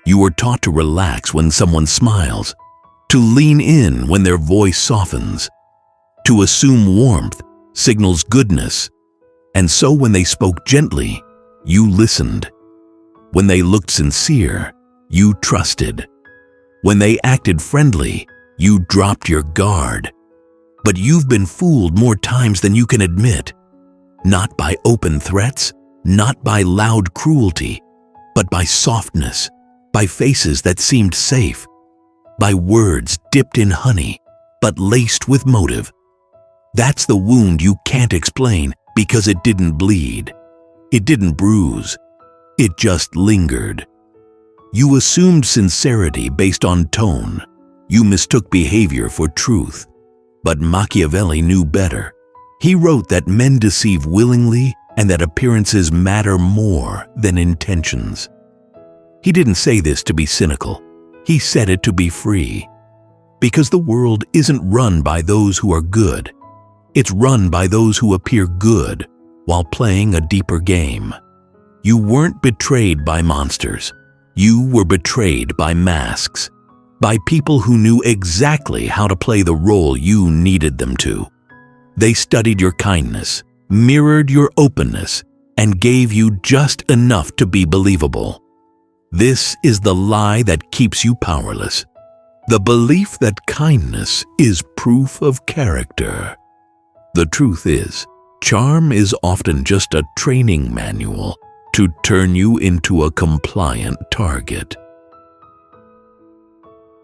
You were taught to relax when someone smiles, to lean in when their voice softens, to assume warmth signals goodness, and so when they spoke gently, you listened. When they looked sincere, you trusted. When they acted friendly, you dropped your guard. But you've been fooled more times than you can admit. Not by open threats, not by loud cruelty, but by softness, by faces that seemed safe, by words dipped in honey, but laced with motive. That's the wound you can't explain because it didn't bleed. It didn't bruise. It just lingered. You assumed sincerity based on tone. You mistook behavior for truth. But Machiavelli knew better. He wrote that men deceive willingly and that appearances matter more than intentions. He didn't say this to be cynical. He said it to be free. Because the world isn't run by those who are good. It's run by those who appear good while playing a deeper game. You weren't betrayed by monsters. You were betrayed by masks, by people who knew exactly how to play the role you needed them to. They studied your kindness, mirrored your openness, and gave you just enough to be believable. This is the lie that keeps you powerless. The belief that kindness is proof of character. The truth is, charm is often just a training manual to turn you into a compliant target.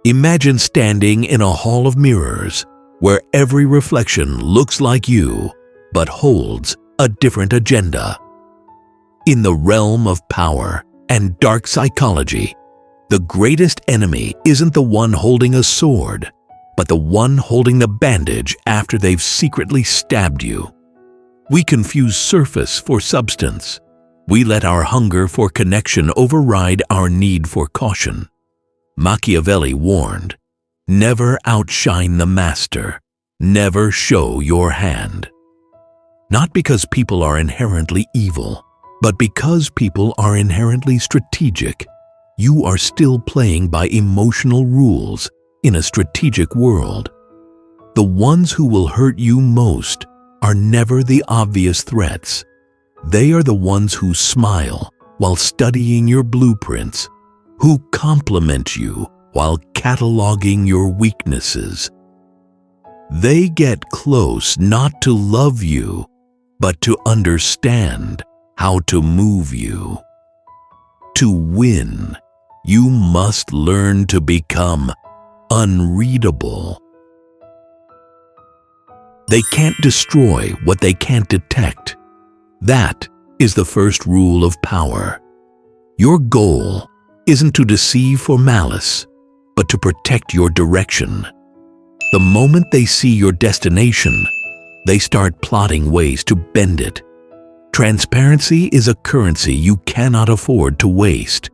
Imagine standing in a hall of mirrors where every reflection looks like you but holds a different agenda. In the realm of power and dark psychology, the greatest enemy isn't the one holding a sword, but the one holding the bandage after they've secretly stabbed you. We confuse surface for substance. We let our hunger for connection override our need for caution. Machiavelli warned, never outshine the master, never show your hand. Not because people are inherently evil, but because people are inherently strategic. You are still playing by emotional rules in a strategic world. The ones who will hurt you most are never the obvious threats. They are the ones who smile while studying your blueprints, who compliment you while cataloging your weaknesses. They get close not to love you, but to understand how to move you. To win, you must learn to become unreadable. They can't destroy what they can't detect. That is the first rule of power. Your goal isn't to deceive for malice, but to protect your direction. The moment they see your destination, they start plotting ways to bend it. Transparency is a currency you cannot afford to waste.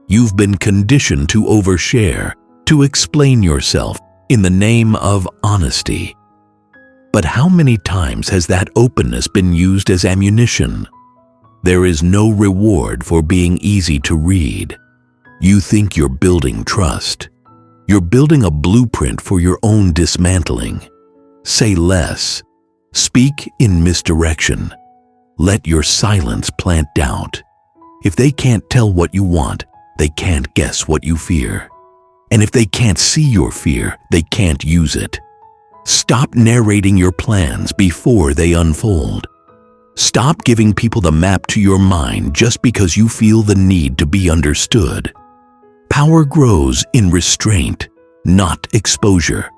You've been conditioned to overshare, to explain yourself in the name of honesty. But how many times has that openness been used as ammunition? There is no reward for being easy to read. You think you're building trust. You're building a blueprint for your own dismantling. Say less. Speak in misdirection. Let your silence plant doubt. If they can't tell what you want, they can't guess what you fear. And if they can't see your fear, they can't use it. Stop narrating your plans before they unfold. Stop giving people the map to your mind just because you feel the need to be understood. Power grows in restraint, not exposure.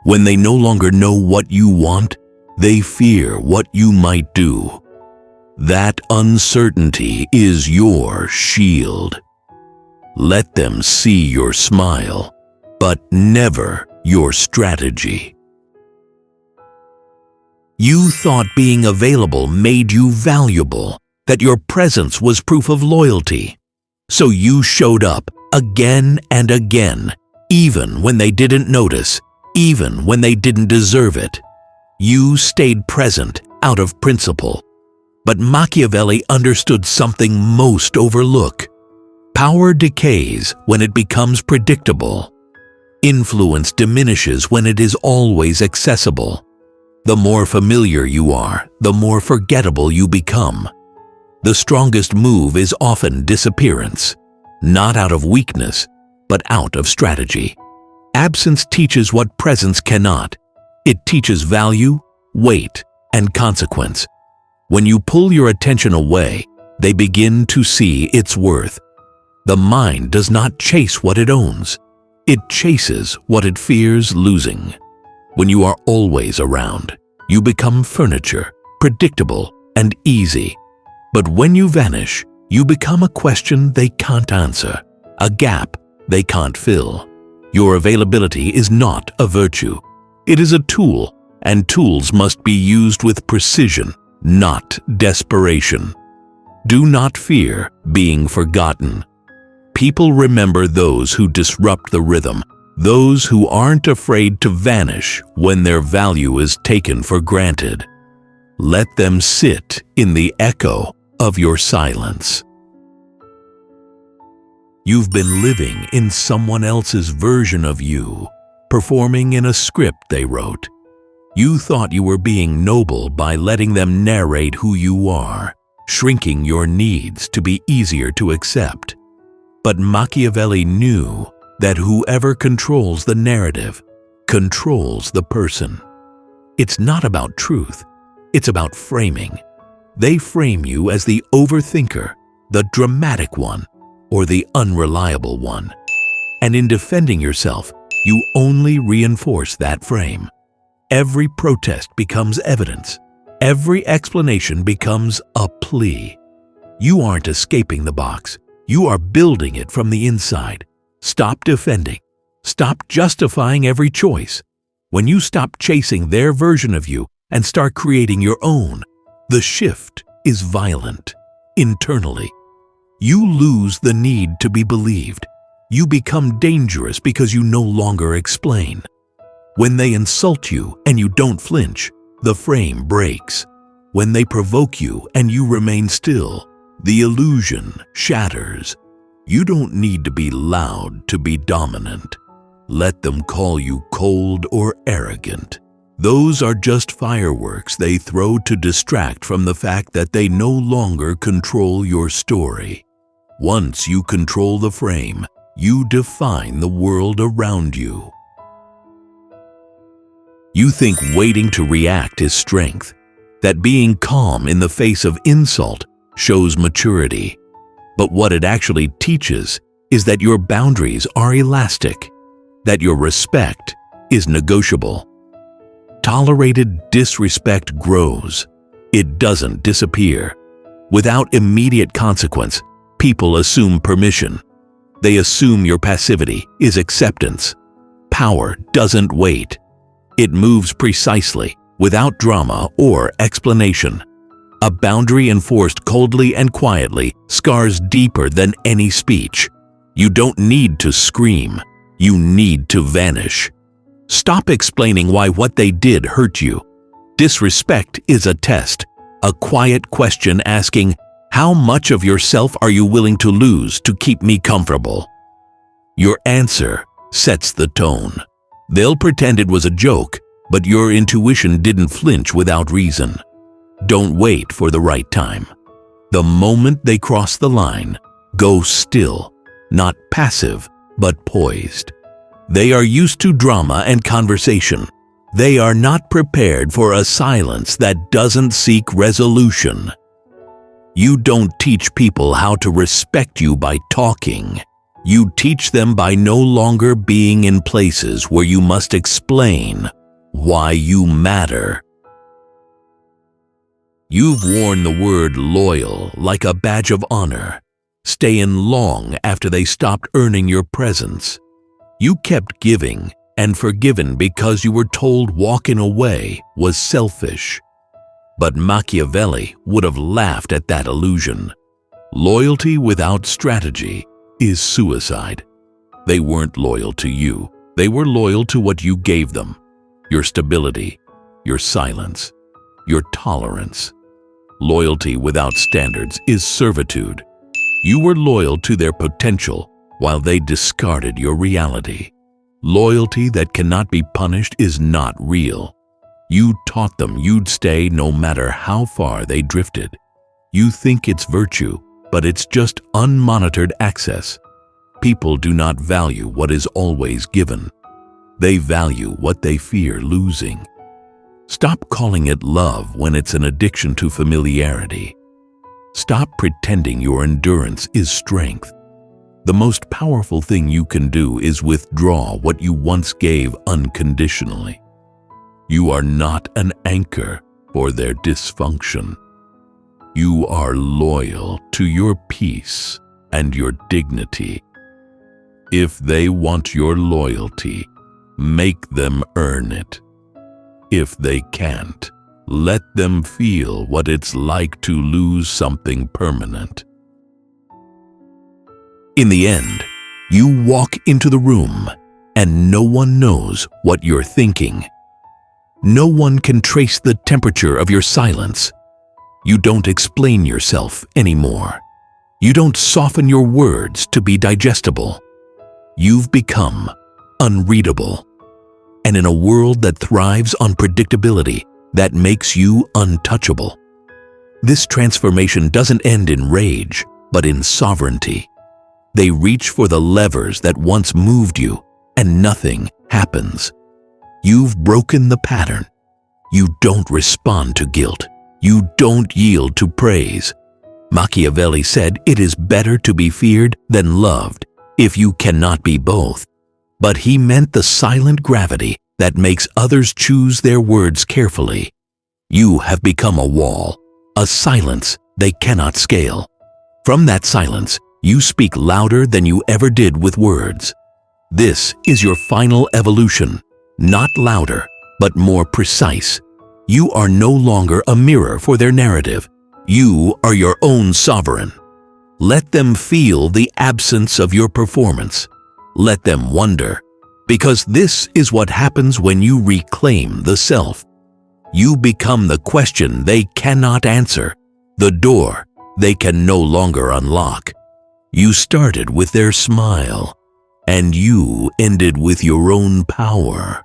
When they no longer know what you want, they fear what you might do. That uncertainty is your shield. Let them see your smile, but never your strategy. You thought being available made you valuable, that your presence was proof of loyalty. So you showed up again and again, even when they didn't notice, even when they didn't deserve it. You stayed present out of principle. But Machiavelli understood something most overlook. Power decays when it becomes predictable. Influence diminishes when it is always accessible. The more familiar you are, the more forgettable you become. The strongest move is often disappearance, not out of weakness, but out of strategy. Absence teaches what presence cannot. It teaches value, weight, and consequence. When you pull your attention away, they begin to see its worth. The mind does not chase what it owns. It chases what it fears losing. When you are always around, you become furniture, predictable and easy. But when you vanish, you become a question they can't answer, a gap they can't fill. Your availability is not a virtue. It is a tool, and tools must be used with precision, not desperation. Do not fear being forgotten. People remember those who disrupt the rhythm, those who aren't afraid to vanish when their value is taken for granted. Let them sit in the echo of your silence. You've been living in someone else's version of you, performing in a script they wrote. You thought you were being noble by letting them narrate who you are, shrinking your needs to be easier to accept. But Machiavelli knew that whoever controls the narrative controls the person. It's not about truth, it's about framing. They frame you as the overthinker, the dramatic one, or the unreliable one. And in defending yourself, you only reinforce that frame. Every protest becomes evidence. Every explanation becomes a plea. You aren't escaping the box. You are building it from the inside. Stop defending. Stop justifying every choice. When you stop chasing their version of you and start creating your own, the shift is violent. Internally, you lose the need to be believed. You become dangerous because you no longer explain. When they insult you and you don't flinch, the frame breaks. When they provoke you and you remain still, the illusion shatters. You don't need to be loud to be dominant. Let them call you cold or arrogant. Those are just fireworks they throw to distract from the fact that they no longer control your story. Once you control the frame, you define the world around you. You think waiting to react is strength, that being calm in the face of insult shows maturity. But what it actually teaches is that your boundaries are elastic, that your respect is negotiable. Tolerated disrespect grows. It doesn't disappear. Without immediate consequence, people assume permission. They assume your passivity is acceptance. Power doesn't wait. It moves precisely, without drama or explanation. A boundary enforced coldly and quietly scars deeper than any speech. You don't need to scream. You need to vanish. Stop explaining why what they did hurt you. Disrespect is a test, a quiet question asking, how much of yourself are you willing to lose to keep me comfortable? Your answer sets the tone. They'll pretend it was a joke, but your intuition didn't flinch without reason. Don't wait for the right time. The moment they cross the line, go still, not passive, but poised. They are used to drama and conversation. They are not prepared for a silence that doesn't seek resolution. You don't teach people how to respect you by talking. You teach them by no longer being in places where you must explain why you matter. You've worn the word loyal like a badge of honor, staying long after they stopped earning your presence. You kept giving and forgiven because you were told walking away was selfish. But Machiavelli would have laughed at that illusion. Loyalty without strategy is suicide. They weren't loyal to you. They were loyal to what you gave them. Your stability, your silence, your tolerance. Loyalty without standards is servitude. You were loyal to their potential while they discarded your reality. Loyalty that cannot be punished is not real. You taught them you'd stay no matter how far they drifted. You think it's virtue, but it's just unmonitored access. People do not value what is always given. They value what they fear losing. Stop calling it love when it's an addiction to familiarity. Stop pretending your endurance is strength. The most powerful thing you can do is withdraw what you once gave unconditionally. You are not an anchor for their dysfunction. You are loyal to your peace and your dignity. If they want your loyalty, make them earn it. If they can't, let them feel what it's like to lose something permanent. In the end, you walk into the room and no one knows what you're thinking. No one can trace the temperature of your silence. You don't explain yourself anymore. You don't soften your words to be digestible. You've become unreadable. And in a world that thrives on predictability, that makes you untouchable. This transformation doesn't end in rage, but in sovereignty. They reach for the levers that once moved you, and nothing happens. You've broken the pattern. You don't respond to guilt. You don't yield to praise. Machiavelli said it is better to be feared than loved if you cannot be both. But he meant the silent gravity that makes others choose their words carefully. You have become a wall, a silence they cannot scale. From that silence, you speak louder than you ever did with words. This is your final evolution, not louder, but more precise. You are no longer a mirror for their narrative. You are your own sovereign. Let them feel the absence of your performance. Let them wonder, because this is what happens when you reclaim the self. You become the question they cannot answer, the door they can no longer unlock. You started with their smile, and you ended with your own power.